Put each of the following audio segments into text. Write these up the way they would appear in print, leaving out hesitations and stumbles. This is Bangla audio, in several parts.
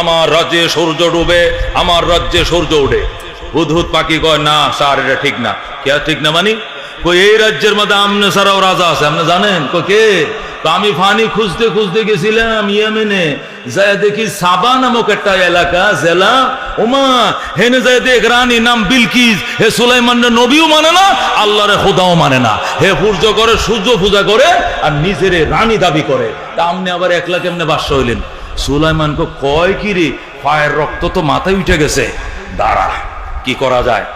আমার রাজ্যে সূর্য ডুবে আমার রাজ্যে সূর্য উঠে। হুদহুদ পাখি কয় না স্যার এটা ঠিক না। কে ঠিক না মানে? কই এই রাজ্যের মধ্যে আমনে ছাড়াও রাজা আছে, আপনি জানেন? কই কে? তো আমি ফানি খুঁজতে খুঁজতে গেছিলাম ইয়েমেনে, যায় দেখি সাবা নামক একটা এলাকা জেলা, ওমা হেনে যায় দেখ রানী নাম বিলকিস, হে সুলাইমানের নবীও মানে না, আল্লাহরে খোদাও মানে না, হে সূর্য করে সূর্য পূজা করে আর নিজেরে রানী দাবি করে। তা আমনে আবার একলা কেমনে বাদশা হইলেন? সুলাইমানকে কয় কি রে, পায়ের রক্ত তো মাথায় উঠে গেছে, দাঁড়া কি করা যায়।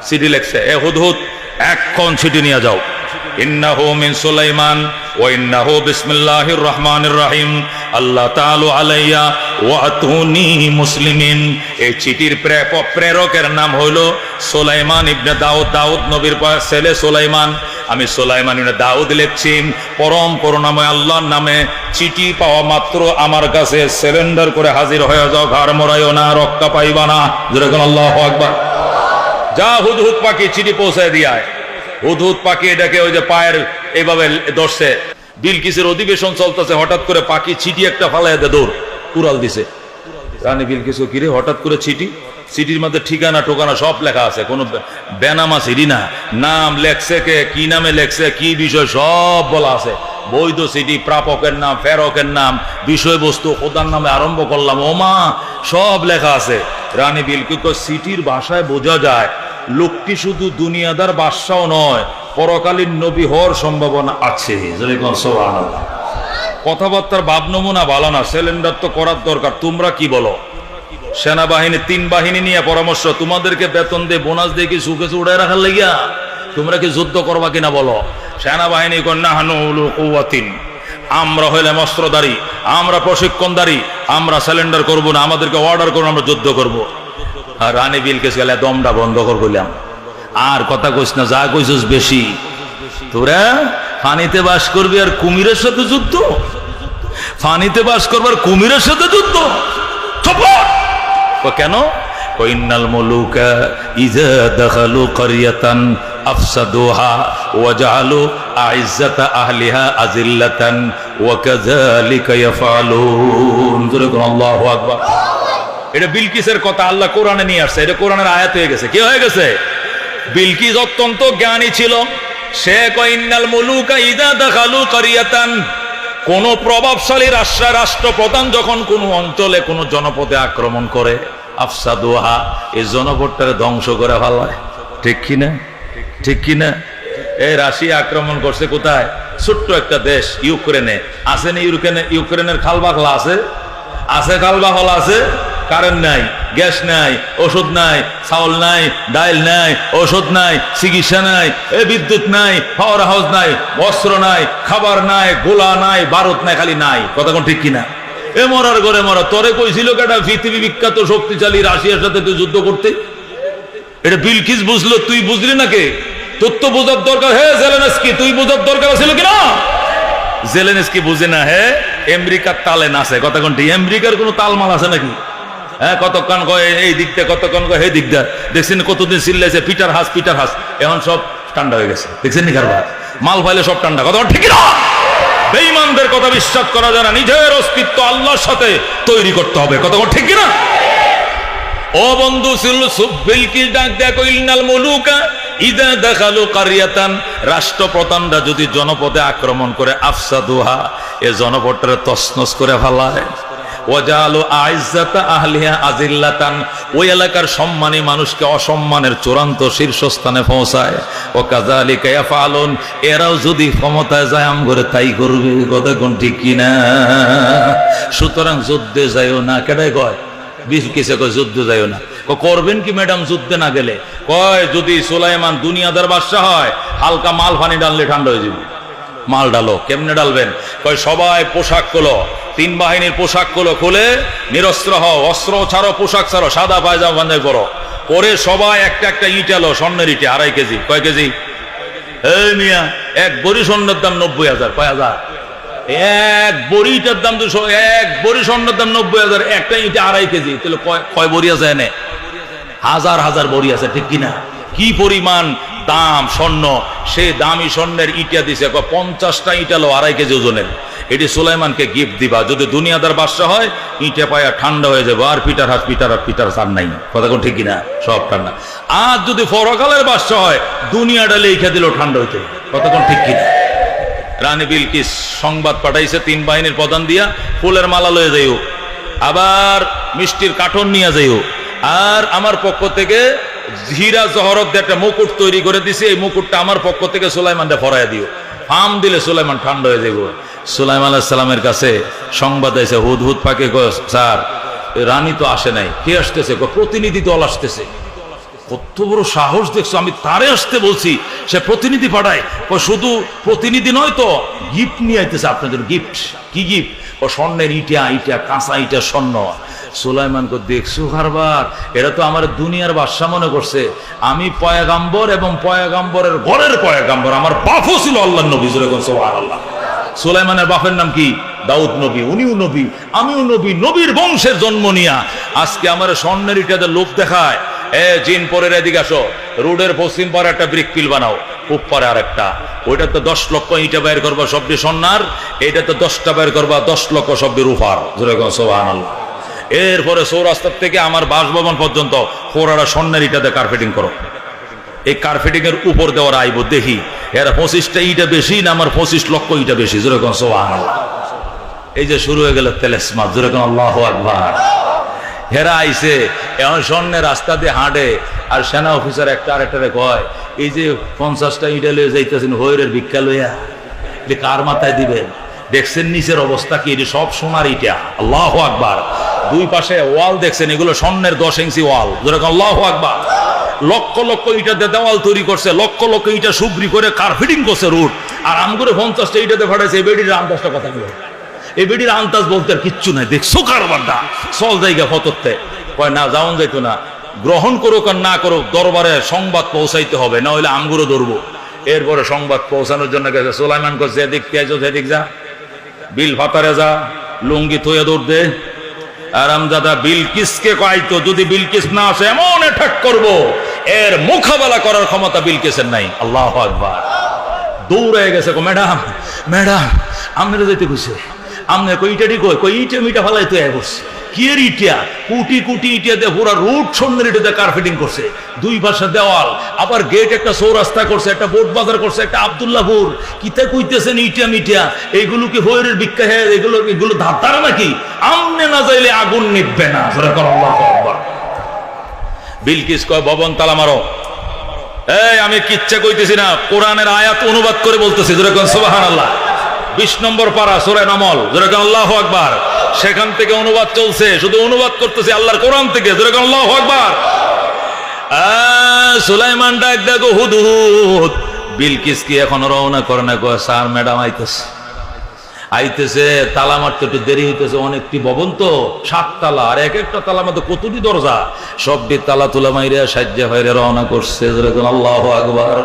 চিঠি লেখছে, এ হুদহুদ এখন চিঠি নিয়ে যাও। ইন্নাহু মিন সুলাইমান ওয়া ইন্নাহু বিসমিল্লাহির রহমানির রহিম আল্লাহ তাআলা আলাইয়া ওয়া আতুনি মুসলিমিন। এই চিঠির প্রেরকের নাম হলো সুলাইমান ইবনে দাউদ, দাউদ নবীর ছেলে সুলাইমান। আমি সুলাইমান ইবনে দাউদ লিখছি, পরম করুণাময় আল্লাহর নামে চিঠি পাওয়া মাত্র আমার কাছে সারেন্ডার করে হাজির হয়ে যাও, ঘাড় মোড়াইও না, রক্ষা পাইবা না। যেরকম আল্লাহু আকবার। যা হুদহুদ পাখি চিঠি পৌঁছায় দিয়ায়। হুদহুদ পাখি এটাকে ওই যে পায়ের এইভাবে ধরছে, বিলকিসের অধিবেশন চলতেছে, হঠাৎ করে পাখি চিঠি একটা ফালাইয়া দে, দৌড় উড়াল দিছে। রানী বিলকিস কিরে হঠাৎ করে চিঠি, চিঠির মধ্যে ঠিকানা টোকানা সব লেখা আছে, কোনো বেনামা চিঠি না, নাম লেখছে কে, কি নামে লেখছে, কি বিষয় সব বলা আছে, বৈধ চিঠি, প্রাপকের নাম, ফেরকের নাম, বিষয়বস্তু, খোদার নামে আরম্ভ করলাম, ওমা সব লেখা আছে। রানী বিলকিস চিঠির ভাষায় বোঝা যায় লোকটি শুধু দুনিয়াদার বাদশাও নয়, পরকালীন নবী হওয়ার সম্ভাবনা আছে। সুবহানাল্লাহ। কথাবার্তার ভাব নমুনা ভালো না, সিলিন্ডার তো করার দরকার। তোমরা কি বলো? সেনাবাহিনী 3 বাহিনী নিয়ে পরামর্শ, তোমাদেরকে বেতন দিয়ে বোনাস দিয়ে কি সুখে উড়ায় রাখার লাগিয়া তোমরা কি যুদ্ধ করবা কিনা বলো? সেনাবাহিনী কন্যা হানুল কুওয়াতিন, আমরা হইলাম অস্ত্রধারী, আমরা প্রশিক্ষণধারী, আমরা সিলিন্ডার করব না, আমাদেরকে অর্ডার করুন, আমরা যুদ্ধ করব। আর রানী বিলকিস গেলে দমটা বন্ধ কর বললাম, আর কথা কইস না, যা কইছিস বেশি। তোরা ফানিতে বাস করবি আর কুমিরের সাথে যুদ্ধ, ফানিতে বাস করবার কুমিরের সাথে যুদ্ধ। কেন? ইন্নাল মুলুকা ইযা দাখালু কারিয়াতান আফসাদুহা ওয়া জাআলু আইজ্জাতা আহলিহা আযিল্লাতান ওয়া কাযালিকা ইয়াফআলুন। আল্লাহু আকবার। এটা বিলকিসের কথা আল্লাহ কোরআনে নিয়ে আসছে, এটা কোরআনের আয়াত হয়ে গেছে। কি হয়ে গেছে? বিলকিস অত্যন্ত জ্ঞানী ছিল। সে কয় ইন্নাল মুলুকা ইযা দাখালু কারিয়াতান, কোন প্রভাবশালী রাষ্ট্রপ্রধান যখন কোন অঞ্চলে কোন জনপদে আক্রমণ করে, আফসাদুহা, এই জনপদটারে ধ্বংস করে ফেলায়। ঠিক কিনা? ঠিক কিনা? এই রাশিয়া আক্রমণ করছে কোথায়? ছোট্ট একটা দেশ ইউক্রেনে। আছে না ইউক্রেনের খালবাখলা আছে? আছে খালবাখলা আছে, কারেন্ট নাই, গ্যাস নাই, ওষুধ নাই, চাউল নাই, ডাইল নাই, ওষুধ নাই, চিকিৎসা নাই, বিদ্যুৎ নাই, পাওয়ার হাউস নাই, বস্ত্র নাই, খাবার নাই, গোলা নাই, বারুদ নাই, খালি নাই। কথা কোন ঠিক কিনা? এ মরার ঘরে মরা। তোরে কইছিল কেটা পৃথিবী বিখ্যাত শক্তিশালী রাশিয়ার সাথে তুই যুদ্ধ করতে? এটা বিলকিস বুঝলো, তুই বুঝলি না? কে? তোর তো বোঝার দরকার। হে জেলেনস্কি, তুই বোঝার দরকার ছিল কিনা? জেলেনস্কি বুঝে না, হে আমেরিকার তালে নাচে। কথা কোন ঠিক? আমেরিকার কোনো তালমাল আছে নাকি? হ্যাঁ, কতক্ষণ কয় এই দিকতে, কতক্ষণ কয় এই দিকটা। দেখছেন কতদিন চিল্লাইছে পিটার হাস, পিটার হাস, এখন সব ঠান্ডা হয়ে গেছে। দেখছেন নি কারবার? মাল ফাইলে সব ঠান্ডা। কথা ঠিক না? বেঈমানদের কথা বিশ্বাস করা যায় না, নিজের অস্তিত্ব আল্লাহর সাথে তৈরি করতে হবে। কথা ঠিক না? ও বন্ধু, বিলকিস ডাক দেখো, ইন্নাল মুলুকা ইযা দাখালু কারিয়াতান, রাষ্ট্রপ্রধানরা যদি জনপদে আক্রমণ করে, আফসাদুহা, এ জনপদটারে তছনছ করে ফেলায়, ওয়াজালু আইজ্জাতা আহলিহা আযিল্লাতান, ওই এলাকার সম্মানী মানুষকে অসম্মানের চূড়ান্ত শীর্ষস্থানে পৌঁছায়। ও কাযালিকা ইয়াফআলুন, এরাও যদি ক্ষমতায় যায় আমগরে তাই করবে। কথা কোন ঠিক কিনা? সুতরাং যুদ্ধে যাইও না। কেডাই কয়? বিলকিসে কয় যুদ্ধে যাইও না। করবেন কি ম্যাডাম যুদ্ধে না গেলে? কয় যদি সুলাইমান দুনিয়াদার বাদশা হয়, হালকা মাল পানি ডাললে ঠান্ডা হয়ে যাবে। মাল ডালো। কেমনে ডালবেন? কয় সবাই পোশাক খোলো, 3 বাহিনীর পোশাক খুলে নিরস্ত্র হও, অস্ত্র ছাড়ো, পোশাক ছাড়ো, সাদা পায়জামা পাঞ্জাবি পরো, পরে সবাই একটা একটা ইট আলো, স্বর্ণের ইটে 2.5 কেজি। কয় কেজি? এই মিয়া, এক বড়ি স্বর্ণের দাম 90,000। কয় হাজার? এক বড়ি ইটার দাম 200, এক বড়ি স্বর্ণের দাম 90,000, একটা ইটে 2.5 কেজি। তাহলে কয় বড়ি আছে? এনে হাজার হাজার বড়ি আছে। ঠিক কিনা? কি পরিমাণ দাম স্বর্ণ! সেই দামি স্বর্ণের ইটা দিছে 50টা ইটালো 2.5 কেজি ওজনের। এটি সুলাইমানকে গিফট দিবা। যদি দুনিয়াদার বাদশা হয় ইটে পায়া ঠান্ডা হয়ে যাবে, আর পিটার হাত আর নাই। কথা কোন ঠিক কিনা? সব ঠান্ডা। আর যদি পরকালের বাদশা হয় দুনিয়াটা লেখা দিল ঠান্ডা হইতে। কথা কোন ঠিক কিনা? রানী বিলকিস সংবাদ পাঠাইছে 3 বাহিনীর প্রধান দিয়া, ফুলের মালা লয়ে যাইও, আবার মিষ্টির কার্টন নিয়ে যাইও, আর আমার পক্ষ থেকে হীরা জহরত দিয়ে একটা মুকুট তৈরি করে দিছে, এই মুকুটটা আমার পক্ষ থেকে সুলাইমানটা ফরাইয়া দিও। ফাম দিলে সুলাইমান ঠান্ডা হয়ে যাইব। সুলাইমান আলাইহিস সালামের কাছে সংবাদ আইছে, হুদহুদ পাকে কয়, স্যার রানী তো আসে নাই। কে আসতেছে? প্রতিনিধি দল আসতেছে। কত বড় সাহস দেখছো, আমি তারে আসতে বলছি, সে প্রতিনিধি পাঠায়। শুধু প্রতিনিধি নয় তো, গিফট নিয়ে আইতেছে আপনাদের। গিফট কি গিফট? ও স্বর্ণের ইটা, কাঁচা ইটা, স্বর্ণ। সুলাইমানকে দেখছো কারবার, এরা তো আমার দুনিয়ার বাদশা মনে করছে। আমি পয়গাম্বর এবং পয়গাম্বরের ঘরের পয়গাম্বর। আমার বাপও ছিল আল্লাহর নবী। সুবহানাল্লাহ। সুলাইমানের বাপের নাম কি? দাউদ নবী। উনিও নবী, আমিও নবী। নবীর বংশের জন্ম নিয়া আজকে আমার স্বর্ণের ইটাদের লোভ দেখায়। জিন পরের এদিকে আসো, রোডের পশ্চিম পারে একটা ব্রিক পিল বানাও, পূব পারে আরেকটা। ওইটা তো 10 লক্ষ ইটা বের করবা সবটি স্বর্ণার, এইটা তো 10টা বের করবা 10 লক্ষ সবটি রূপার। সুবহানাল্লাহ। এরপরে চৌরাস্তার থেকে আমার বাসভবন পর্যন্ত পুরাটা স্বর্ণের ইটাতে কার্পেটিং করো। এই কার্পেটিং এর উপর দেওয়ার আইব দেখি এরা 25টা ইটা বেশি না আমার 25 লক্ষ ইটা বেশি। যেরকম সুবহানাল্লাহ। এই যে শুরু হয়ে গেল তেলেসমাত। যেরকম আল্লাহু আকবার। হেরা আইছে, এখন স্বর্ণের রাস্তা দিয়ে হাঁটে, আর সেনা অফিসার একটা আরেকটারে কয়, এই যে 50টা ইটা লয়ে যাইতেছেন হইরের ভিক্ষা লইয়া, এটা কার মাথায় দিবেন? দেখছেন নিচের অবস্থা কি? এটি সব সোনার ইটা। আল্লাহু আকবার। দুই পাশে ওয়াল দেখছেন, এগুলো স্বর্ণের 10 ইঞ্চি ওয়াল। যেরকম আল্লাহু আকবার। লক্ষ লক্ষ ইটাতে দেওয়াল তৈরি করছে, লক্ষ লক্ষ ইটা সুগ্রি করে কার্পেটিং করছে রুট। আর আমগুলো 50টা ইটাতে ফাটাইছে। এই বেডির আন্দাজটা কথা বলে, এই বেডির আন্দাজ বলতে আর কিচ্ছু নাই। দেখছো কারবারটা? চল জায়গা ফতরতে কয় না, যাওন যাইতো না। গ্রহণ করুক আর না করুক, দরবারে সংবাদ পৌঁছাইতে হবে, না হইলে আমগুলো ধরবো। এরপরে সংবাদ পৌঁছানোর জন্য গেছে। সুলাইমান কয়, যেদিক পেয়েছো সেদিক যা, বিল ফাতারে যা, লুঙ্গি থয়ে দৌড় দে। আরামজাদা বিলকিসকে কয়তো, যদি বিলকিস না আসে এমন অ্যাটাক করবো, এর মোকাবেলা করার ক্ষমতা বিলকিসের নাই। আল্লাহু আকবার। দৌড়ে গেছে, ম্যাডাম ম্যাডাম আপনারা যেতে কইছে, আপনার কই ইটাটি কই ইটা মিটা ফালাই তো বসছে। কি এর ইটা? কোটি কোটি ইটা দিয়ে পুরা রুট স্বর্ণের ইটা দিয়ে কার্পেটিং করছে। দুই পাশে দেওয়াল, আবার গেট, একটা চৌরাস্তা করছে, একটা বোট বাজার করছে, একটা আব্দুল্লাহপুর। কিতা কইতেছেন ইটা মিটা? এইগুলো কি হইরের ভিক্ষা? হ্যাঁ, এগুলো ধাতারা নাকি? আমনে না যাইলে আগুন নিভবে না। আল্লাহু আকবার। বিলকিস কয়, ভবন তালা মারো। এই আমি কিচ্ছা কইতেছি না, কোরআনের আয়াত অনুবাদ করে বলতেছি। যেরকম সুবহানাল্লাহ। 20 নম্বর পারা সূরা নামল। যেরকম আল্লাহু আকবার। সেখান থেকে অনুবাদ চলছে, শুধু অনুবাদ করতেছি আল্লাহর কোরআন থেকে। যেরকম আল্লাহু আকবার। সুলাইমান ডাক দেখো, হুদহুদ। বিলকিস কি এখন রওনা করে না? কয়, স্যার ম্যাডাম আইতেছে। তালা মারতে একটু দেরি হইতেছে, অনেকটি ভবন তো, 7 তালা, আর এক একটা তালা মধ্যে কতটি দরজা, সবটি তালা তুলা মাইরে সাজ্জা হয়ে রওনা করছে। আল্লাহু আকবার।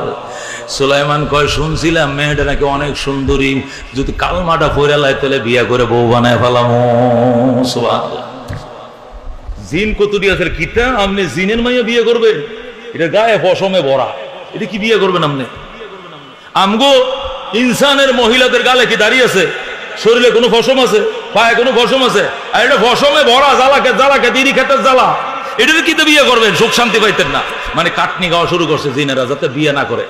সুলাইমান কয়, শুনছিলাম মেয়েটা নাকি অনেক সুন্দরী, যদি কালমাটা পড়ালাই তাহলে বিয়া করে বউ বানায় ফেলাম। সুবহানাল্লাহ। জিন কতটি আছে? কিতা আপনি জিনের মাইয়া বিয়ে করবেন? এটা গায়ে পশমে ভরা, এটা কি বিয়ে করবেন আপনি? আমগো ইনসানের মহিলাদের গালে কি দাঁড়িয়ে আছে? শরীরে কোনো ফসম আছে? পায়ে কোনো ফসম আছে? আর এটা ফসমে ভরা, জ্বালাকে দিদি খেতের জ্বালা। এটা কি বিয়ে করবেন? সুখ শান্তি পাইতেন না? মানে কাটনি গাওয়া শুরু করছে জিনেরা, যাতে বিয়ে না করে।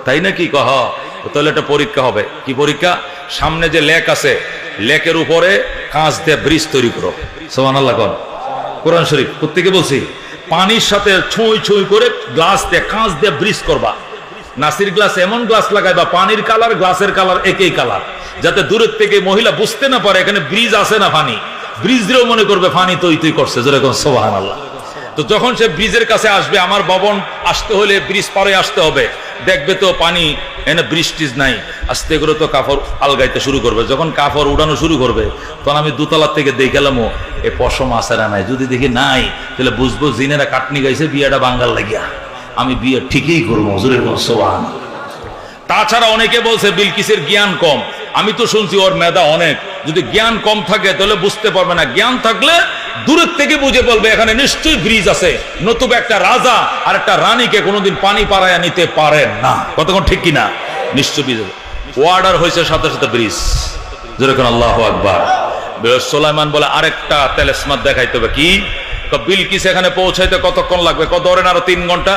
তাই নাকি? কহ তাহলে একটা পরীক্ষা হবে। কি পরীক্ষা? সামনে যে লেক আছে, লেকের উপরে কাঁচ দিয়ে ব্রিজ তৈরি করো। সুবহানাল্লাহ। কোরআন শরীফ কোত্থেকে বলছি? পানির সাথে ছুঁই ছুঁই করে গ্লাস দিয়ে, কাঁচ দিয়ে ব্রিজ করবা। নাসির গ্লাস এমন গ্লাস লাগাইবা, পানির কালার গ্লাসের কালার একই কালার, যাতে দূরের থেকে মহিলা বুঝতে না পারে এখানে ব্রিজ আছে না পানি। ব্রিজ দিয়েও মনে করবে পানি তৈ করছে। যেরকম সুবহানাল্লাহ। তো যখন সে ব্রিজের কাছে আসবে, আমার ভবন আসতে হলে ব্রিজ পারে আসতে হবে, দেখবে তো পানি এনে বৃষ্টিজ নাই, আস্তে করে তো কাপড় আলগাইতে শুরু করবে। যখন কাপড় উড়ানো শুরু করবে, তখন আমি দোতলার থেকে দেখলাম এ পশম আছে না নাই। যদি দেখি নাই, তাহলে বুঝবো জিনেরা কাটনি গাইছে বিয়েটা বাঙ্গাল লাগিয়া। আমি বিয়ে ঠিকই করবো। সুবহানাল্লাহ। তাছাড়া অনেকে বলছে বিলকিসের জ্ঞান কম। আমি তো শুনছি ওর মেধা অনেক। যদি জ্ঞান কম থাকে তাহলে বুঝতে পারবে না, জ্ঞান থাকলে দূরের থেকে বুঝে বলবে এখানে নিশ্চয়ই ব্রিজ আছে। নতুবা একটা রাজা আর একটা রানীকে কোনোদিন পানি পাড়াইয়া নিতে পারেন না। কতক্ষণ ঠিক কিনা? নিশ্চয়ই ব্রিজ। ওয়ার্ডার হয়েছে সাথে সাথে ব্রিজ। যেরকম আল্লাহু আকবার। সুলাইমান বলে আরেকটা তেলেসমাত দেখাইতে হবে। কি? বিলকিস এখানে পৌঁছাইতে কতক্ষণ লাগবে? ধরেন আরো 3 ঘন্টা।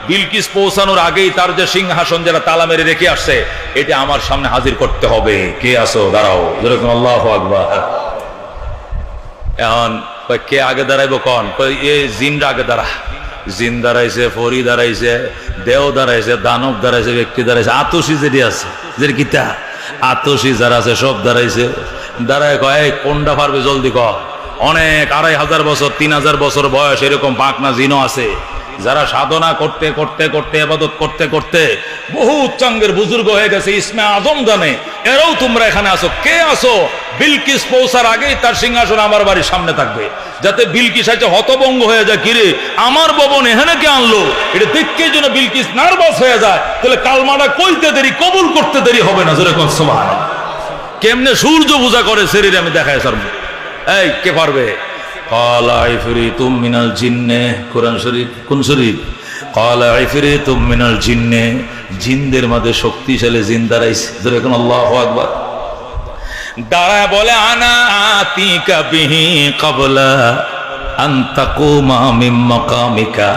বিলকিস পৌঁছানোর আগেই তার যে সিংহাসন যারা তালা মেরে রেখে আসছে, এটা আমার সামনে হাজির করতে হবে। কে আসো? দাঁড়াও। যেরকম আল্লাহু আকবার। এখন কে আগে দাঁড়াইবো? কন জিনরা আগে দাঁড়া। জিন দাঁড়াইছে, ফরি দাঁড়াইছে, দেও দাঁড়াইছে, দানব দাঁড়াইছে, ব্যক্তি দাঁড়াইছে, আতসী যেটি আছে, যে কিতা আতসী যারা আছে সব দাঁড়াইছে। দাঁড়ায় কয় কোনটা পারবে জলদি কর। অনেক 2500 বছর 3000 বছর বয়স এরকম পাকনা জিনও আছে, যারা সাধনা করতে করতে করতে ইবাদত করতে করতে বহু উচ্চাঙ্গের বুজুর্গ হয়ে গেছে। ইসমে আজম জানে, এরাও তোমরা এখানে আসো। কে আসো? বিলকিস পৌঁছার আগেই তার সিংহাসন আমার বাড়ির সামনে থাকবে, যাতে বিলকিস আছে হতভঙ্গ হয়ে যায়। কিরে আমার ভবন এখানে কে আনলো, এটা দেখতে যেন বিলকিস নার্ভাস হয়ে যায়। তাহলে কালমাটা কইতে দেরি, কবুল করতে দেরি হবে না। যেরকম সুবহানাল্লাহ। কেমনে সূর্য পূজা করে শরীরে আমি দেখাই স্যার। এই কে পারবে? ক্বালা ইফরিতুম মিনাল জিন্নে। কোরআন শরীফ। কোন শরীফ? ক্বালা ইফরিতুম মিনাল জিন্নে। জিনদের মধ্যে শক্তিশালী জিন দাঁড়াইছে। যেরকম আল্লাহু আকবার। দাঁড়ায় বলে আনা আতিকা বিহি ক্বাবলা আন তাকুমা মিন মাকামিকা।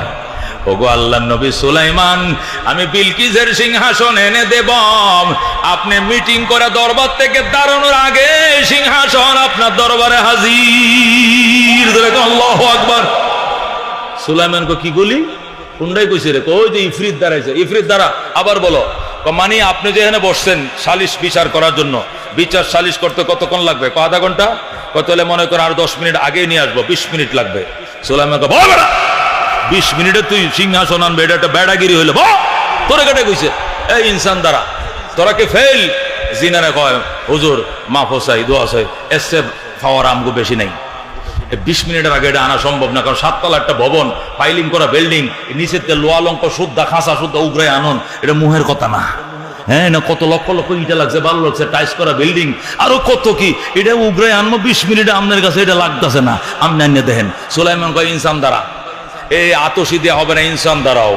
ওগো আল্লাহর নবী সুলাইমান, আমি বিলকিসের সিংহাসন এনে দেব। আপনি মিটিং করে দরবার থেকে দাঁড়ানোর আগে সিংহাসন আপনার দরবারে হাজির। আল্লাহু আকবার। সুলাইমান কো কি বলি? কোনটাই কইছে রে? কই যে ইফরিত দাঁড়াইছে। ইফরিত দ্বারা আবার বলো। মানে আপনি যে এখানে বসছেন সালিশ বিচার করার জন্য, বিচার সালিশ করতে কতক্ষণ লাগবে? আধা ঘন্টা। কত হলে মনে করেন আর 10 মিনিট আগে নিয়ে আসবো, 20 মিনিট লাগবে। সুলাইমান কো বল বেটা, 20 মিনিটে তুই সিংহাসন আনবে, এটা একটা বেড়াগিরি হইলো। তোরে কেটে কইছে এই ইনসান দ্বারা তোরা কে ফেল। জিনারে কয় হুজুর মাফ চাই, দোয়া চাই, এসে পাওয়ার আমগো বেশি নাই। 20 মিনিটের আগে এটা আনা সম্ভব না, কারণ 7 তলা একটা ভবন, ফাইলিং করা বিল্ডিং, নিচের লোয়া লঙ্ক শুদ্ধা খাঁচা শুদ্ধা উগরে আনন, এটা মুহের কথা না। হ্যাঁ না, কত লক্ষ লক্ষ ইটা লাগছে, ভালো লাগছে, টাইস করা বিল্ডিং, আরো কত কি, এটা উগরে আনবো 20 মিনিটে আপনার কাছে এটা লাগতেছে না। আপনি আনিয়ে দেখেন। সুলাইমান কয় ইনসান দ্বারা, এই আতসী দেওয়া হবে না, ইনসান দ্বারাও।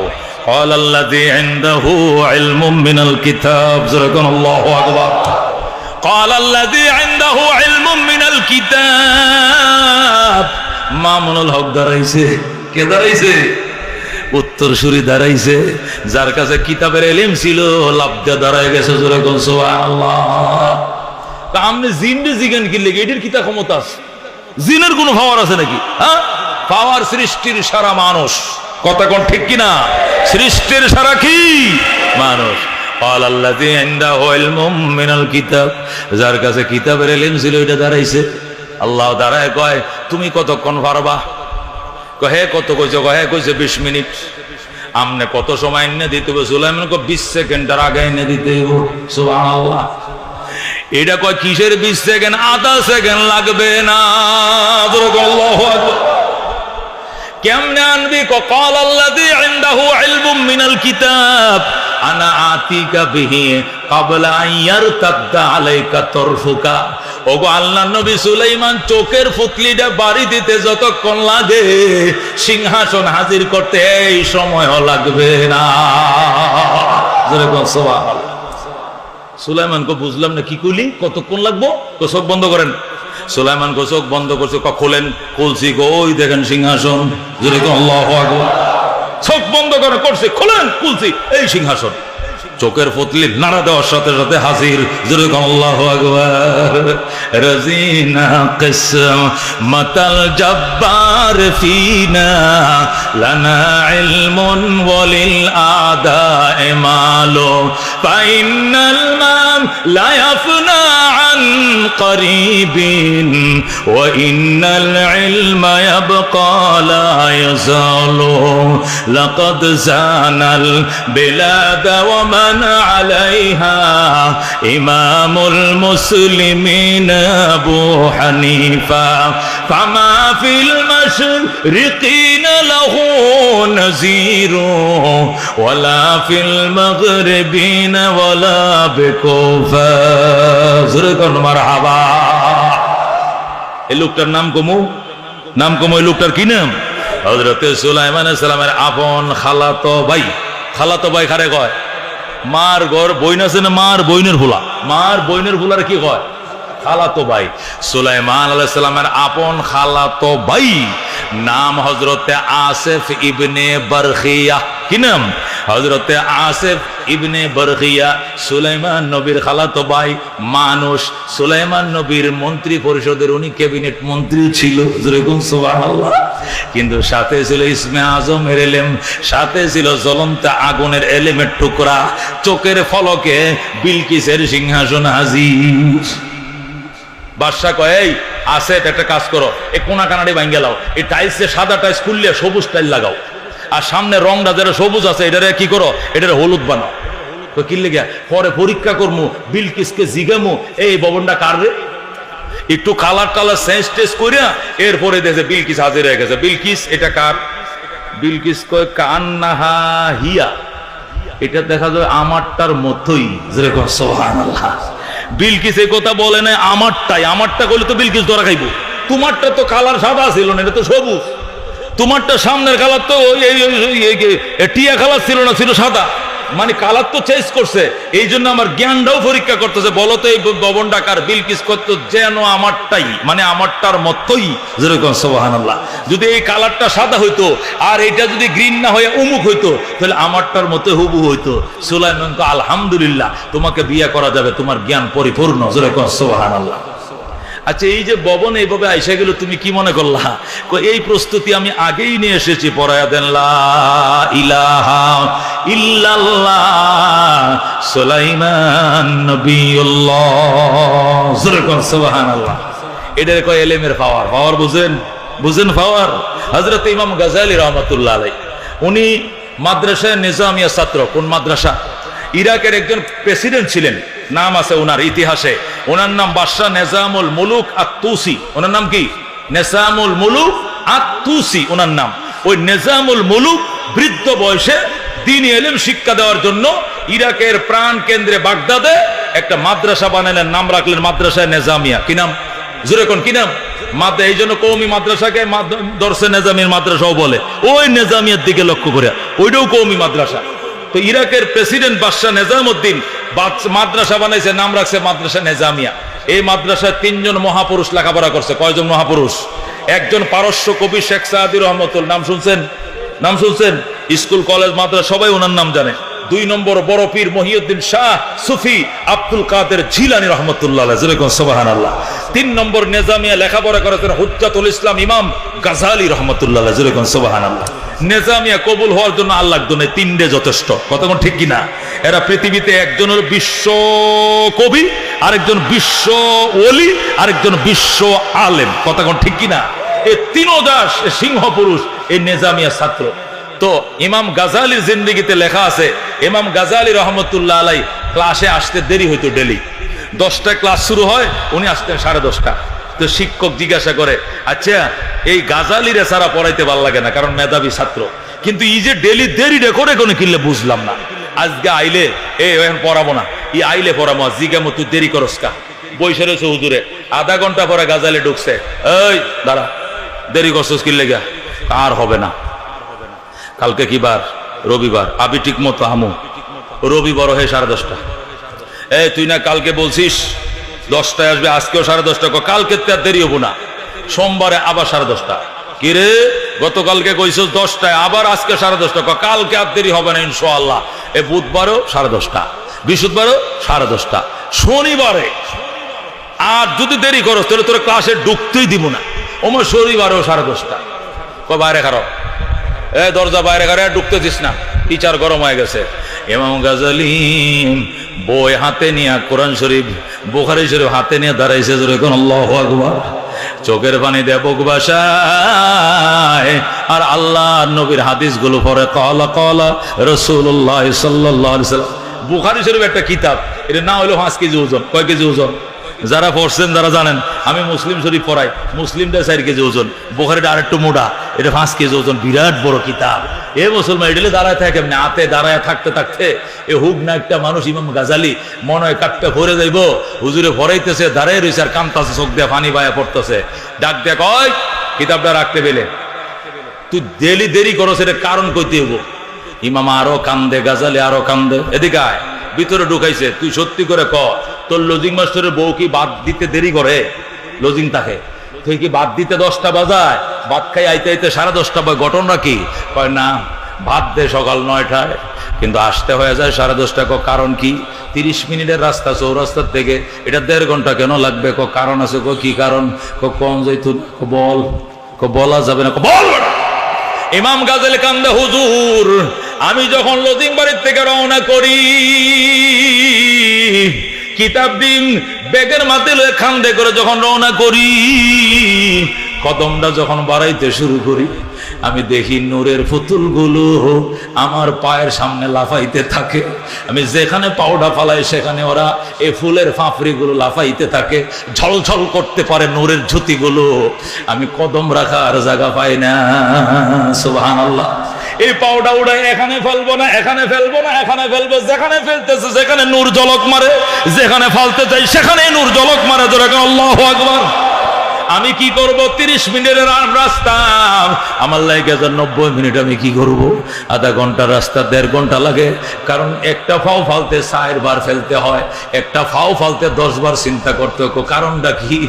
قال الذي عنده علم من الكتاب زركن الله أكبر قال الذي عنده علم من الكتاب মামুনুল হক দাঁড়াইছে। কে দাঁড়াইছে? উত্তরসূরি দাঁড়াইছে, যার কাছে কিতাবের ইলম ছিল, লাভ দিয়ে দাঁড়ায় গেছে। যেরকম সুবহানাল্লাহ। তা আপনি জিনরে জিজ্ঞান কি লেগে? এটির কিতা ক্ষমতা আছে? জিনের কোনো পাওয়ার আছে নাকি? হ্যাঁ, পাওয়ার সৃষ্টির সারা মানুষ। কথা কোন ঠিক কিনা? সৃষ্টির সারা কি? মানুষ। আল্লাযী ইনদাহু ইলমুম মিনাল কিতাব, যার কাছে কিতাবের ইলম ছিল, এটা দাঁড়াইছে। আল্লাহ দাঁড়ায় কয় তুমি কতক্ষণ পারবা? কহে কত কইছো? কহে কইছে 20 মিনিট। আমনে কত সময় এনে দিতে হবে? সুলাইমান কো 20 সেকেন্ডের আগে এনে দিতে হবে। সুবহানাল্লাহ। এটা কয় কিসের 20 সেকেন্ড? আধা সেকেন্ড লাগবে না। আল্লাহু আকবার। কেমনে আনবি? ক্বাল আল্লাযী ইনদাহু ইলমুম মিনাল কিতাব আনা আতিকা বিহি ক্বাবলা আন ইয়ারতাদ্দা আলাইকা তরফুকা। ওগো আল্লাহর নবী সুলাইমান, চোখের ফুতলিটা বাড়ি দিতে যতক্ষণ লাগে, সিংহাসন হাজির করতে এই সময়ও লাগবে না। যেরকম সুবহানাল্লাহ। সুলাইমান কো বুঝলাম না, কি কইলি? কতক্ষণ লাগবো? চোখ বন্ধ করেন। সুলাইমান কো চোখ বন্ধ করছে। খোলেন। খুলছি। ওই দেখেন সিংহাসন। যেরকম আল্লাহু আকবার। চোখ বন্ধ করে করছে, খোলেন, খুলছি, এই সিংহাসন। চোখের পুতলি নাড়া দেওয়ার সাথে সাথে হাজির। যেরকম আল্লাহু আকবার। রাজিনা কিসম মাতাল জব্বার ফিনা লানা ইলমুন ওয়ালিল আদায়ে মালু ফাইনাল মাম লা ইয়াফনা আন করিবিন ওয়া ইন্নাল ইলমা ইয়াবকা লা ইয়াজালু লাকাদ জানাল বিলাদা ওয়া من عليها إمام المسلمين أبو حنيفة فما في المشرقين له نذير ولا في المغربين ولا بكوفة زرقن مرحبا এই লোকটার নাম কমু এই লোকটার কি নাম? হযরত সুলাইমান আলাইহিস সালামের আপন খালাতো ভাই। খালাতো ভাই কারে কয়? মার ঘর বইন আছে না, মার বইনের ভোলা। মার বইনের ভোলার কি কয়? খালাতো ভাই। সুলাইমান আলাইহিস সালামের আপন খালাতো ভাই নাম হযরতে আসিফ ইবনে বারখিয়া। কি নাম? হযরতে আসিফ ইবনে বারখিয়া সুলাইমান নবীর খালাতো ভাই। মানুষ সুলাইমান নবীর মন্ত্রী পরিষদের উনি ক্যাবিনেট মন্ত্রী ছিল, যেরকম সুবহানাল্লাহ। কিন্তু সাথে ছিল ইসমে আজমের এলেম, সাথে ছিল জ্বলন্ত আগুনের এলেমের টুকরা। চোখের ফলকে বিলকিসের সিংহাসন হাজির। বাদশা কয়, এই আছে একটা কাজ করো, এই কোনা কানাডি ভাঙ্গে লাও, এই টাইলসে সাদা টাইলস খুললে সবুজ টাইল লাগাও, আর সামনে রংটা যেটা সবুজ আছে এটারে কি করো, এটারে হলুদ বানাও। তো কি লেগে পরে পরীক্ষা করবো, বিলকিসকে জিগামু এই ভবনটা কার রে, একটু কালার টালার চেঞ্জ টেস্ট করিয়া এরপরে দেখে বিলকিস হাজির হয়ে গেছে। বিলকিস এটা কার? বিলকিস কয় কান্নাহা হিয়া, এটা দেখা যায় আমারটার মতোই, যেরকম সুবহানাল্লাহ। বিলকিস এই কথা বলে না আমারটাই, আমারটা করলে তো বিলকিস ধরা খাইব। তোমারটা তো কালার সাদা ছিল না, এটা তো সবুজ। তোমারটা সামনের কালার তো টিয়া কালার ছিল না, ছিল সাদা, মানে কালার তো চেঞ্জ করছে। এই জন্য আমার জ্ঞানটাও পরীক্ষা করতেছে, বলো তো এই ভবনটা কার? বিলকিস করতো যেন আমারটাই, মানে আমারটার মতোই, যেরকম সুবহানাল্লাহ। যদি এই কালারটা সাদা হইতো আর এটা যদি গ্রিন না হয়ে অমুক হইতো, তাহলে আমারটার মতো হুবহু হইতো। সুলাইমান তো আলহামদুলিল্লাহ, তোমাকে বিয়ে করা যাবে, তোমার জ্ঞান পরিপূর্ণ, যেরকম সুবহানাল্লাহ। আচ্ছা, এই যে ভবন এইভাবে আইসা গেল, তুমি কি মনে করলা? এই প্রস্তুতি আমি আগেই নিয়ে এসেছি। পড়ায়া দেন লা ইলাহা ইল্লাল্লাহ সুলাইমান নবিয়ুল্লাহ, সুবহানাল্লাহ। এটার কয় এলেমের পাওয়ার। পাওয়ার বুঝেন? বুঝেন পাওয়ার? হযরত ইমাম গাজালি রাহমাতুল্লাহ আলাইহি, উনি মাদ্রাসায় নিজামিয়া ছাত্র। কোন মাদ্রাসা? ইরাকের একজন প্রেসিডেন্ট ছিলেন, নাম আছে ওনার ইতিহাসে, ওনার নাম বাদশাহ নিজামুল মুলুক আত-তুসি। ওনার নাম কি? নিজামুল মুলুক আত-তুসি ওনার নাম। ওই নিজামুল মুলুক বৃদ্ধ বয়সে দ্বীনি ইলম শিক্ষা দেওয়ার জন্য ইরাকের প্রাণ কেন্দ্রে বাগদাদে একটা মাদ্রাসা বানালেন, নাম রাখলেন মাদ্রাসায়ে নিজামিয়া। কি নাম? জোরে কোন কি নাম? এই জন্য কওমি মাদ্রাসাকে দরসে নিজামির মাদ্রাসাও বলে। ওই নিজামিয়ার দিকে লক্ষ্য করে, ওইটাও কওমি মাদ্রাসা। তো ইরাকের প্রেসিডেন্ট বাদশাহ নিজামউদ্দিন মাদ্রাসা বানাইছে, নাম রাখছে মাদ্রাসা নিজামিয়া। এই মাদ্রাসায় 3 জন মহাপুরুষ লেখাপড়া করছে। কয়জন মহাপুরুষ? একজন পারস্য কবি শেখ সাদি রহমতুল, নাম শুনছেন? নাম শুনছেন? স্কুল কলেজ মাদ্রাসা সবাই ওনার নাম জানে। 2 নম্বর বড় পীর মহিউদ্দিন শাহ সুফি আব্দুল কাদের জিলানী রহমতুল্লাহ আলাইহি, যেরকম সুবহানাল্লাহ। 3 নম্বর নিজামিয়া লেখাপড়া করেছেন হুজ্জাতুল ইসলাম ইমাম গাজালি রহমতুল্লাহ আলাইহি, যেরকম সুবহানাল্লাহ। নিজামিয়া কবুল হওয়ার জন্য আল্লাহ একজনে 3টে যথেষ্ট। কতক্ষণ ঠিক কিনা? এরা পৃথিবীতে একজনের বিশ্ব কবি, আরেকজন বিশ্ব ওলি, আরেকজন বিশ্ব আলেম। কতক্ষণ ঠিক কিনা? এই 3 দাস সিংহ পুরুষ এই নিজামিয়া ছাত্র। তো ইমাম গাজালির জিন্দেগিতে লেখা আছে, ইমাম গাজালি রহমতুল্লাহ আলাইহি ক্লাসে আসতে দেরি হইতো। ডেলি 10টায় ক্লাস শুরু হয়, উনি আসতেন 10:30। তো শিক্ষক জিজ্ঞাসা করে, আচ্ছা এই গাজালিরে সারা পড়াইতে ভালো লাগে না, কারণ মেধাবী ছাত্র, কিন্তু এই যে ডেলি দেরিটা করে কোনো কিনলে বুঝলাম না। আজকে আইলে এখন পড়াবো না, ই আইলে পড়াবো। জিজ্ঞামো তুই দেরি করস কা? বৈশে রয়েছে হুজুরে, আধা ঘন্টা পরে গাজালি ঢুকছে, এই দাঁড়া, দেরি করছস কি লেগা? আর হবে না, কালকে কি বার? রবিবার, আবি ঠিক মতো আমু, রবিবার হয়ে 10:30। এই তুই না কালকে বলছিস 10টায় আসবে, আজকেও 10:30। কালকে তো আর দেরি হবো না, সোমবারে আবার 10:30। কি রে, গতকালকে কইছিস 10টায়, আবার আজকে 10:30। কালকে আর দেরি হবে না ইনশাআল্লাহ। এ বুধবারও 10:30, বৃহস্পতিবারও 10:30, শনিবারে আর যদি দেরি করো তাহলে তোর ক্লাসে ঢুকতেই দিব না। ওমর শনিবারেও 10:30। বাইরে খারাপ, দরজা বাইরে ঘরে ঢুকতে দিস না, টিচার গরম হয়ে গেছে। ইমাম গাজালি বই হাতে নিয়ে কোরআন শরীফ, বুখারী শরীফ হাতে নিয়ে দাঁড়াইছে, যখন আল্লাহু আকবার, চোখের পানি দিয়ে বুক ভাসায় আর আল্লাহ নবীর হাদিসগুলো পড়ে। ক্বালা ক্বালা রাসূলুল্লাহ সাল্লাল্লাহু আলাইহি ওয়াসাল্লাম। বুখারী শরীফ একটা কিতাব, এটা না হলো 5 কেজি ওজন। কয় কেজি ওজন? যারা পড়ছেন যারা জানেন। আমি মুসলিম শরীফ পড়াই, মুসলিমটা 4 কেজি ওজন, বুখারীটা আরেকটু মোটা, এটা 5 কেজি ওজন, বিরাট বড় কিতাব। এ মুসলমান এটালে দাঁড়ায় থাকে কেমনে? হাতে দাঁড়ায় থাকতে থাকতে এ হুক না একটা মানুষ ইমাম গাজালি মনে হয় কাটটা ভরে যাইব, হুজুরে ভরাইতেছে, দাঁড়ায় রয়েছে আর কান্তাছে, চোখ দিয়ে পানি বায়া পড়তেছে। ডাক দেখ, ওই কিতাবটা রাখতে পেলে তুই দেরি করো, সেটা কারণ কইতে হইব। ইমাম আরো কান্দে, গাজালি আরো কান্দে। এদিকে আয়, ভিতরে ঢুকাইছে, তুই সত্যি করে ক তোর লজিং মাস্টারের বউ কি বাদ দিতে দেরি করে? লজিং থাকে, তুই কি বাদ দিতে 10টা বাজায়? ভাত খাই আইতে আইতে 10:30 বাজে। ঘটনা কি? কয় না, ভাত দে সকাল 9টায়, কিন্তু আসতে হয়ে যায় 10:30। কারণ কি? 30 মিনিটের রাস্তা চৌরাস্তার থেকে, এটা 1.5 ঘন্টা কেন লাগবে? কারণ আছে। কি কারণ? কোন যাইতো? বল। বলা যাবে না। বল। ইমাম গাজেল কান্দে, হুজুর আমি যখন লজিং বাড়ির থেকে রওনা করি, কিতাব দিন বেগের মাথে লয়ে খান্দে করে যখন রওনা করি, কদমটা যখন বাড়াইতে শুরু করি, আমি দেখি নূরের পুতুলগুলো আমার পায়ের সামনে লাফাইতে থাকে। আমি যেখানে পাউডা ফালাই সেখানে ওরা এই ফুলের ফাঁপড়িগুলো লাফাইতে থাকে, ঝলঝল করতে পারে নূরের ঝুতিগুলো। আমি কদম রাখার জায়গা পাই না। সুবহানাল্লাহ। এই পাউডা উড়াই এখানে ফেলবো না, এখানে ফেলবো না, এখানে ফেলবো, যেখানে ফেলতেছে সেখানে নূর ঝলক মারে, যেখানে ফালতে চাই সেখানেই নূর ঝলক মারে। জোরে আল্লাহু আকবার। আমি কি করব? 30 মিনিটের রাস্তা আমার লাগে 90 মিনিট। আমি কি করব? আধা ঘন্টার রাস্তা 1.5 ঘন্টা লাগে। কারণ একটা ফাও ফালতে 4 বার ফেলতে হয়, একটা ফাও ফালতে 10 বার চিন্তা করতে হয়। কারণটা কি?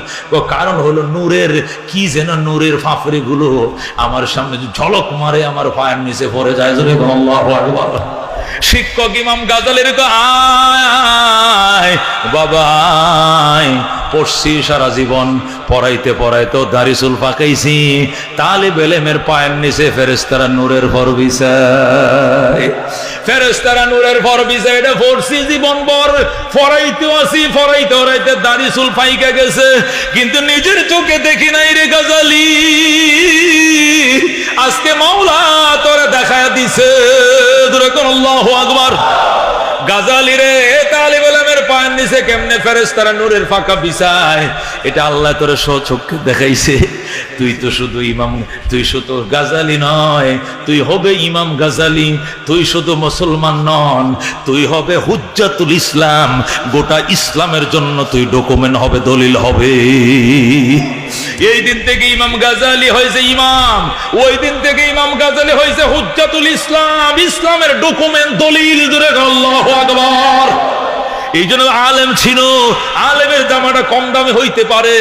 কারণ হলো নূরের কি যেন নূরের ফাঁপড়ি গুলো আমার সামনে ঝলক মারে, আমার পায়ের নিচে পড়ে যায়। আল্লাহু আকবার। শিক্ষক ইমাম গাজালির আয় বাবা, পড়ছি সারা জীবন, পড়াইতে পড়াইতে দাড়ি চুল পাকাইছি, তালিব ইলমের পায়ের নিচে ফেরেশতারা নূরের ফর বিছায়, ফেরেশতারা নূরের ফর বিছায়। এটা পড়ছি জীবন ভর, পড়াইতে আসি, পড়াইতে পড়াইতে দাড়ি চুল পাইকা গেছে, কিন্তু নিজের চোখে দেখি নাই রে গাজালি। আজকে মাওলা তোরে দেখায়া দিছে। আল্লাহু আকবার। গাজালি রে, তালিব ইলমের পায়ের নিচে কেমনে ফেরেশতারা নূরের ফাঁকা বিছায়, এটা আল্লাহ তোরে স্বচক্ষে দেখাইছে। তুই তো শুধু ইমাম, তুই শুধু গাজালি নয়, তুই হবে ইমাম গাজালি। তুই শুধু মুসলমান নন, তুই হবে হুজ্জাতুল ইসলাম। গোটা ইসলামের জন্য তুই ডকুমেন্ট হবে, দলিল হবে। এই দিন থেকে ইমাম গাজালি হয়েছে ইমাম, ওই দিন থেকে ইমাম গাজালি হয়েছে হুজ্জাতুল ইসলাম, ইসলামের ডকুমেন্ট, দলিল। জোরে আল্লাহু আকবার। এই জন্য আলেম ছিল, আলেমের জামাটা কম দামি হইতে পারে,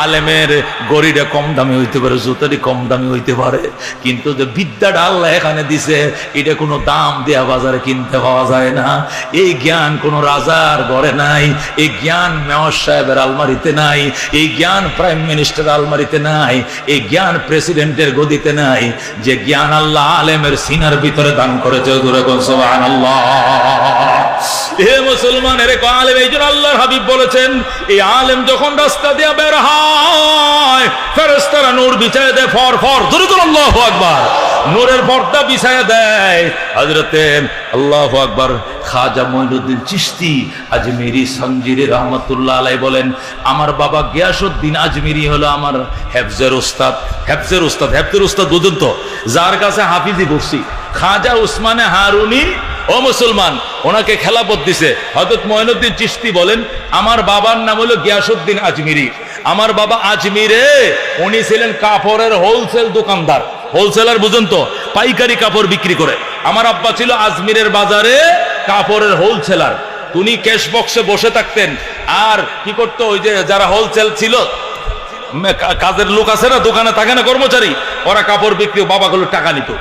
আলেমের গড়িটা কম দামি হইতে পারে, জুতারি কম দামি হইতে পারে, কিন্তু যে বিদ্যাটা আল্লাহ এখানে দিছে এটা কোনো দাম দেয়া বাজারে কিনতে পাওয়া যায় না। এই জ্ঞান কোনো রাজার ঘরে নাই, এই জ্ঞান মেয়র সাহেবের আলমারিতে নাই, এই জ্ঞান প্রাইম মিনিস্টার আলমারিতে নাই, এই জ্ঞান প্রেসিডেন্টের গদিতে নাই। যে জ্ঞান আল্লাহ আলেমের সিনার ভিতরে দান করেছে। সুবহানাল্লাহ। হে মুসলমান, এর আলেম, এই জন্য আল্লাহর হাবিব বলেছেন, এই আলেম যখন রাস্তা দিয়া বের হয়, ফেরেশতারা নূর বিছায় দেয়, ফর ফর। জোরে বলো আল্লাহু আকবার। নূরের পর্দা বিছায় দেয়। হযরতে আল্লাহু আকবার খাজা মঈনুদ্দিন চিশতি আজমিরি সঞ্জিরি রহমাতুল্লাহ আলাইহি বলেন, আমার বাবা গিয়াসউদ্দিন আজমিরি হলো আমার হেফজের উস্তাদ। হেফজের উস্তাদ, হেফজের উস্তাদ বুঝুন তো, যার কাছে হাফিজি পড়ছি, খাজা উসমানে হারুনি। ও মুসলমান, ওনাকে খেলাফত দিছে হযরত মঈনুদ্দিন চিশতি। বলেন, আমার বাবার নাম হলো গিয়াসউদ্দিন আজমিরি। আমার বাবা আজমিরে উনি ছিলেন কাপড়ের হোলসেল দোকানদার। হোলসেলার বুঝুন তো, পাইকারি কাপড় বিক্রি করে। আমার আব্বা ছিল আজমিরের বাজারে কাপড়ের হোলসেলার। উনি ক্যাশ বক্সে বসে থাকতেন, আর কি করতো, ওই যে যারা হোলসেল ছিল, কাজের লোক আছে না, দোকানে থাকে না কর্মচারী, ওরা কাপড় বিক্রি, বাবাগুলো টাকা নিত।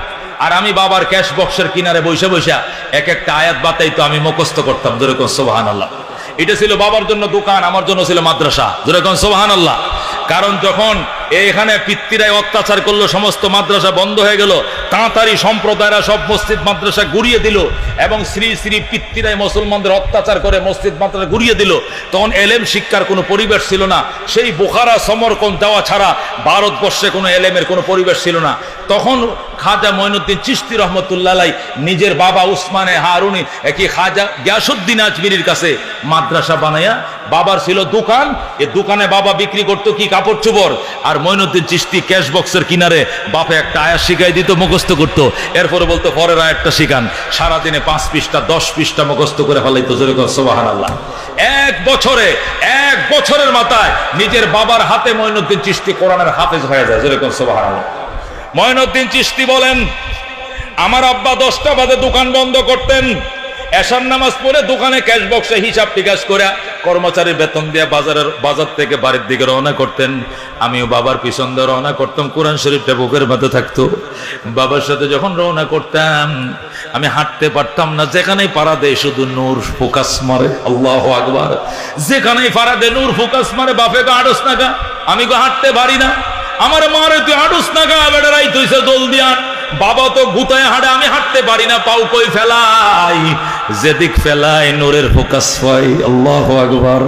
আর আমি বাবার ক্যাশ বক্সের কিনারে বসে বসে এক একটা আয়াত বাতাইতো, আমি মুখস্থ করতাম। জোরে কোন সুবহানাল্লাহ। এটা ছিল বাবার জন্য দোকান, আমার জন্য ছিল মাদ্রাসা। জোরে কোন সুবহানাল্লাহ। কারণ যখন এখানে পিতৃরাই অত্যাচার করলো, সমস্ত মাদ্রাসা বন্ধ হয়ে গেল, তাড়াতাড়ি সম্প্রদায়রা সব মসজিদ মাদ্রাসা গুড়িয়ে দিল, এবং শ্রী শ্রী পিতৃরাই মুসলমানদের অত্যাচার করে মসজিদ মাদ্রাসা গুড়িয়ে দিল। তখন এলেম শিক্ষার কোনো পরিবেশ ছিল না। সেই বুখারা সমরকন্দ যাওয়া ছাড়া ভারতবর্ষে কোনো এলেমের কোনো পরিবেশ ছিল না। তখন খাজা মঈনুদ্দিন চিশতি রহমতুল্লাহ আলাইহি নিজের বাবা উসমানে হারুনি কি খাজা গিয়াসউদ্দিন আজমিরির কাছে মাদ্রাসা বানায়া, বাবার ছিল দোকান, এই দোকানে বাবা বিক্রি করতো কি কাপড় চোপড়, আর মঈনুদ্দিন চিশতি ক্যাশ বক্সের কিনারে বাপে একটা আয়াত শিখাই দিত, মুখস্থ করতো। এরপরে বলতো পরের আয়াতটা শিখান। সারাদিনে 5 পৃষ্ঠা 10 পৃষ্ঠা মুখস্থ করে ফেলাইতো। জোরে কর সুবহানাল্লাহ। এক বছরের মাথায় নিজের বাবার হাতে মঈনুদ্দিন চিশতি কোরআনের হাফেজ হয়ে যায়। জোরে কর সুবহানাল্লাহ। মঈনুদ্দিন চিশতি বলেন, আমার আব্বা 10টা বাজে দোকান বন্ধ করতেন, এশার নামাজ পড়ে দোকানে ক্যাশ বক্সে হিসাব টিকাশ করে কর্মচারী বেতন দিয়ে বাজার থেকে বাড়ির দিকে রওনা করতেন, আমিও বাবার পিছন দিয়ে রওনা করতাম। কোরআন শরীফটা বুকের মধ্যে থাকতো। বাবার সাথে যখন রওনা করতাম আমি হাঁটতে পারতাম না, যেখানেই পাড়া দেয় শুধু নূর ফোকাস মারে। আল্লাহু আকবার। যেখানেই পাড়া দেয় নূর ফোকাস মারে। বাপে গা আড়স না গা, আমি গো হাঁটতে পারি না। আমার মারে তুই আড়স না গা, বেড়াই তুইছে জলদি আন। বাবা তো গুতায় হাঁটে, আমি হাঁটতে পারি না, পাও কই ফেলাই, যেদিক ফেলাই নূরের ফোকাস পাই। আল্লাহু আকবার।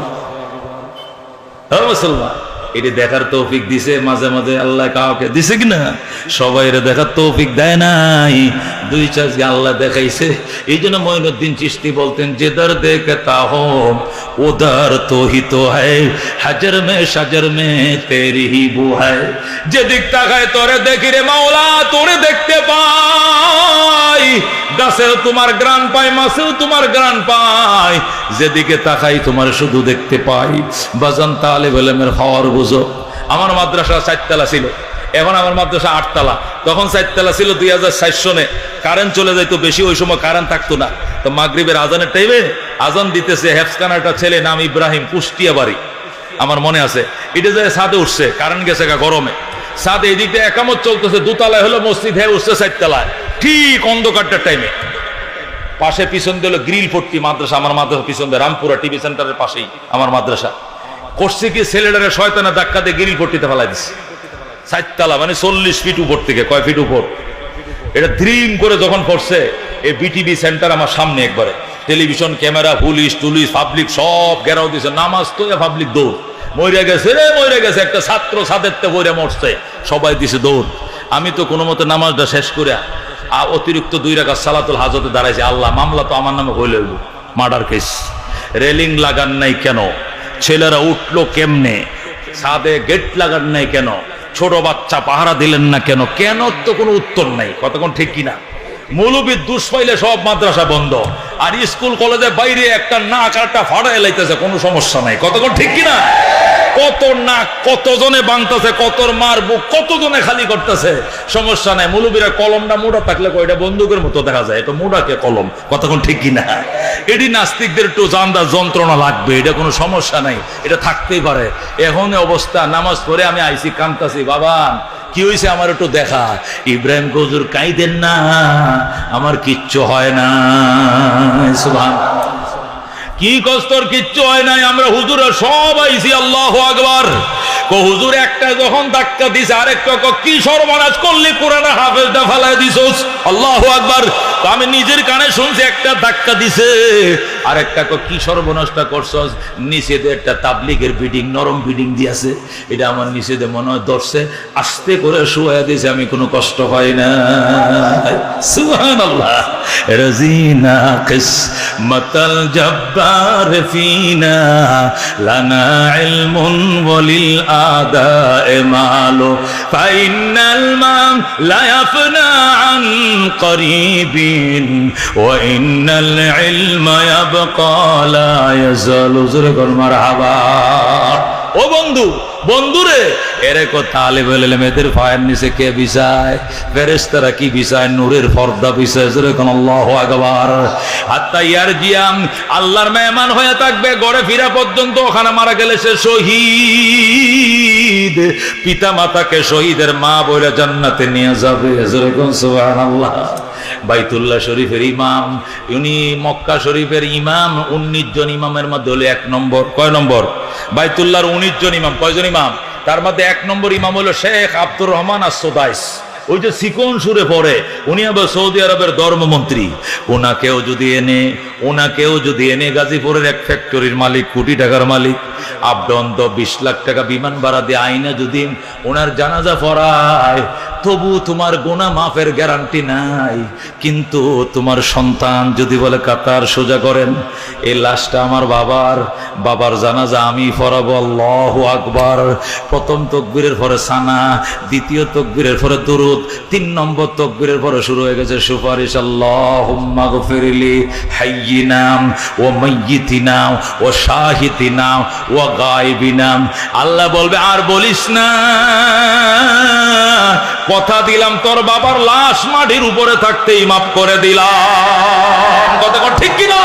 মুসলমান, এটি দেখার তৌফিক দিছে মাঝে মাঝে আল্লাহ, কাউকে দিছে কিনা? সবাই দেখার তৌফিক দেয় নাই, দুই চারকে আল্লাহ দেখাইছে। এই জন্য মঈনুদ্দিন চিশতি বলতেন, যেদার দেখতা হো উদার তো হি তো হ্যায়, হাজার মে সাজার মে তেরি হি বু হ্যায়। যেদিক তাকায় তোরে দেখি রে মাওলা, তোরে দেখতে পাই। গাছেও তোমার গ্রান পাই, মাছেও তোমার গ্রান পাই, যেদিকে তাকাই তোমার শুধু দেখতে পাই। বাজান তালেব ইলমের হওয়ার বুঝো। আমার মাদ্রাসা 4 তলা ছিল, এখন আমার মাদ্রাসা 8 তলা। তখন 4 তলা ছিল 2004 সনে। কারেন্ট চলে যাইতো বেশি, ওই সময় কারেন্ট থাকতো না। তো মাগরিবের আজানের টাইমে আজান দিতেছে, হেফসখানার একটা ছেলে নাম ইব্রাহিম, কুষ্টিয়া বাড়ি, আমার মনে আছে। এটা যায় ছাদে উঠছে, কারেন্ট গেছে গরমে। ছাদে এই দিকটা একামত চলতেছে, 2 তলায় হলো মসজিদ, হ্যাঁ উঠছে 4 তলায়, ঠিক অন্ধকারটার টাইমে। পাশে পিছন দিয়ে হলো গ্রিল পট্টি মাদ্রাসা, আমার মাদ্রাসা পিছন দিয়ে, রামপুরা টিভি সেন্টারের পাশেই আমার মাদ্রাসা। করছে কি, ছেলেটারে শয়তানে ধাক্কা দিয়ে গ্রিল পট্টিতে ফেলাই দিচ্ছে। 4 তলা মানে 40 ফিট উপর থেকে, কয় ফিট উপর, এটা দ্রিম করে যখন পড়ছে। এই বিটিভি সেন্টার আমার সামনে, একবারে টেলিভিশন ক্যামেরা, পুলিশ টুলিশ পাবলিক সব ঘেরাও দিছে। নামাজ তো পাবলিক দৌড়, মরে গেছে রে মরে গেছে, একটা ছাত্র ছাদের তে বইরে মরছে, সবাই দিছে দৌড়। আমি তো কোনো মতে নামাজটা শেষ করে অতিরিক্ত 2 রাকাত সালাতুল হাজতে দাঁড়াইছে। আল্লাহ, মামলা তো আমার নামে হইল, মার্ডার কেস। রেলিং লাগান নাই কেন? ছেলেরা উঠলো কেমনে? ছাদে গেট লাগান নাই কেন? ছোট বাচ্চা পাহারা দিলেন না কেন? কেন তো কোনো উত্তর নাই। কতক্ষণ ঠিক কিনা? মৌলবীর দুষ পাইলে সব মাদ্রাসা বন্ধ, আর স্কুল কলেজের বাইরে একটা নাক আর একটা ফাড়া এলাইতেছে, কোনো সমস্যা নাই। কতক্ষণ ঠিক কিনা? কত নাক কতজনে বাংতেছে, কতর মার বুক কতজনে খালি করতেছে, সমস্যা নাই। মৌলবীরা কলমটা মোটা থাকলে এটা বন্দুকের মতো দেখা যায়, এটা মোটাকে কলম। কতক্ষণ ঠিক কিনা? এটি নাস্তিকদের একটু জানদা যন্ত্রণা লাগবে, এটা কোনো সমস্যা নাই, এটা থাকতেই পারে। এখন অবস্থা, নামাজ পড়ে আমি আইসি, কামতাছি, বাবা কি হয়েছে আমার একটু দেখা। ইব্রাহিম হুজুর কাইদেন না, আমার কিচ্ছু হয় না। সুবহানাল্লাহ। কি কষ্টর কিচ্ছু হয় নাই, আমরা হুজুরা সব আইছি। আল্লাহু আকবার। হুজুর একটা যখন ধাক্কা দিছে, আরেকটা কি সর্বনাশ করলি, কোরআন হাফেজটা ফালাই দিছস। আল্লাহু আকবার। তো আমি নিজের কানে শুনছি, একটা ধাক্কা দিছে, আরেকটা কি সর্বনাশটা করছস। নিচে একটা তাবলিগের বিডিং, নরম বিডিং দিয়েছে, এটা আমার নিচে মনে হয় ধরছে, আস্তে করে শুয়ে দিয়েছে, আমি কোনো কষ্ট পাই না। সুবহানাল্লাহ। রাজিনা কিসমাতাল জাব্বার ফিনা, লানা ইলমুন ওয়ালিল আদায়ে মালু, ফাইনাল মান লা ইয়াফনা আন করিবিন, ওয়া ইন্নাল ইলমা ইয়াবকা লা ইয়াজালু। জোরে কর মারহাবা। ও বন্ধু, বন্ধুরে, এরকম তালেব ইলমের পায়ের নিচে কে বিছায়? ফেরেশতারা কি বিছায়? নূরের পর্দা বিছায়। যেরকম আল্লাহু আকবার। হাত্তা ইয়ারজিয়াম, আল্লাহর মেহমান হয়ে থাকবে ঘরে ফিরা পর্যন্ত। ওখানে মারা গেলে সে শহীদ, পিতা মাতাকে শহীদের মা বলে জান্নাতে নিয়ে যাবে। যেরকম সুবহানাল্লাহ। বাইতুল্লাহ শরীফের ইমাম, উনি মক্কা শরীফের ইমাম। 19 জন ইমামের মধ্যে হলো 1 নম্বর। কয় নম্বর? বাইতুল্লাহর 19 জন ইমাম। কয়জন ইমাম? তার মধ্যে 1 নম্বর ইমাম হলো শেখ আব্দুর রহমান আস-সুদাইস। ওই যে চিকন সুরে পড়ে, উনি আবার সৌদি আরবের ধর্মমন্ত্রী। ওনাকেও যদি এনে গাজীপুরের এক ফ্যাক্টরির মালিক, কোটি টাকার মালিক, আপডাউন তো 20 লাখ টাকা বিমান ভাড়া দিয়ে আইনা যদি ওনার জানাজা পড়ায়, তবু তোমার গুনাহ মাফের গ্যারান্টি নাই। কিন্তু তোমার সন্তান যদি বলে কাতার সোজা করেন, এই লাশটা আমার বাবার জানাজা আমি পড়াবো। আল্লাহু আকবার। প্রথম তাকবীরের পরে সানা, দ্বিতীয় তাকবীরের পরে দুরূদ, 3 নম্বর তাকবীরের পরে শুরু হয়ে গেছে সুপারিশ। আল্লাহুম্মা গফিরলি হাইয়িনা ওয়া মাইয়িতিনা ওয়া শাহিদিনা ওয়া গায়বিনা। আল্লাহ বলবে, আর বলিস না, কথা দিলাম তোর বাবার লাশ মাটির উপরে থাকতেই মাফ করে দিলাম। কতক্ষণ ঠিক কিনা?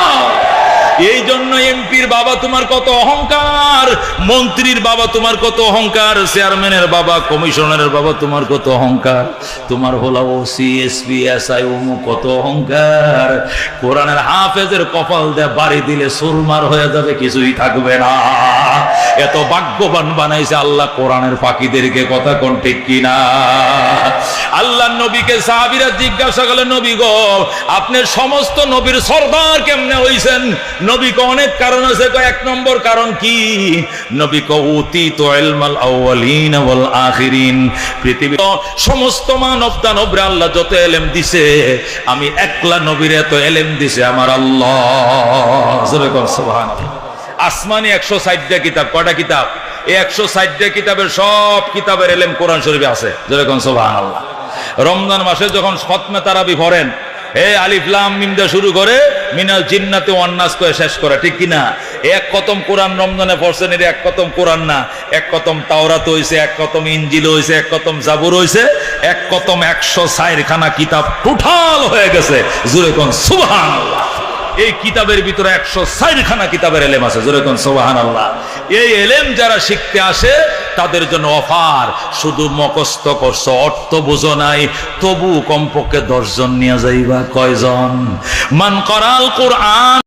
এই জন্য এমপির বাবা তোমার কত অহংকার, মন্ত্রীর বাবা তোমার কত অহংকার, চেয়ারম্যানের বাবা, কমিশনারের বাবা তোমার কত অহংকার, তোমার হলো ওসি, এসপি, এসআই, কত অহংকার। কোরআনের হাফেজের কপাল দিয়ে বাড়ি দিলে সুরমার হয়ে যাবে, কিছুই থাকবে না। এত ভাগ্যবান বানাইছে আল্লাহ কোরআনের ফাঁকিদেরকে, কথা কোন ঠিক কিনা? আল্লাহ নবীকে সাহাবীরা জিজ্ঞাসা করলেন, নবী গো আপনি সমস্ত নবীর সরদার কেমনে হইছেন? নবী কো অনেক কারণ আছে। এক নম্বর কারণ কি? নবী কো উতীতু ইলমাল আউয়ালিন ওয়াল আখিরিন। পৃথিবীর সমস্ত মানব দানবরে আল্লাহ যত ইলম দিছে, আমি একলা নবীর এত ইলম দিছে আমার আল্লাহ। সুবহানাল্লাহ। আসমানি 160টা কিতাব, কয়টা কিতাব? এই 160টা কিতাবের সব কিতাবের ইলম কোরআন শরীফে আছে। যেরকম সুবহানাল্লাহ। রমজান মাসে যখন খতমে তারাবি পড়েন, আলিফ লাম মিম দিয়ে শুরু করে মিনাল জিন্নাতি ওয়ান নাস করে শেষ করে, ঠিক কিনা? এক খতম কোরআন রমজানে পড়ছেন, এর এক খতম কোরআন না, এক খতম তাওরাত হইছে, এক খতম ইনজিল হইছে, এক খতম জাবুর হইছে, এক খতম 104 খানা কিতাব টোটাল হয়ে গেছে। জোরে কোন সুবহানাল্লাহ। এই কিতাবের ভিতরে 104 খানা কিতাবের এলেম আছে। জোরে কোন সুবহানাল্লাহ। এই এলেম যারা শিখতে আসে তাদের জন্য অফার। শুধু মুখস্থ করছো, অর্থ বুঝো নাই, তবু কমপক্ষে 10 জন নিয়ে যাইবা। কয়জন? মান করাল কোরআন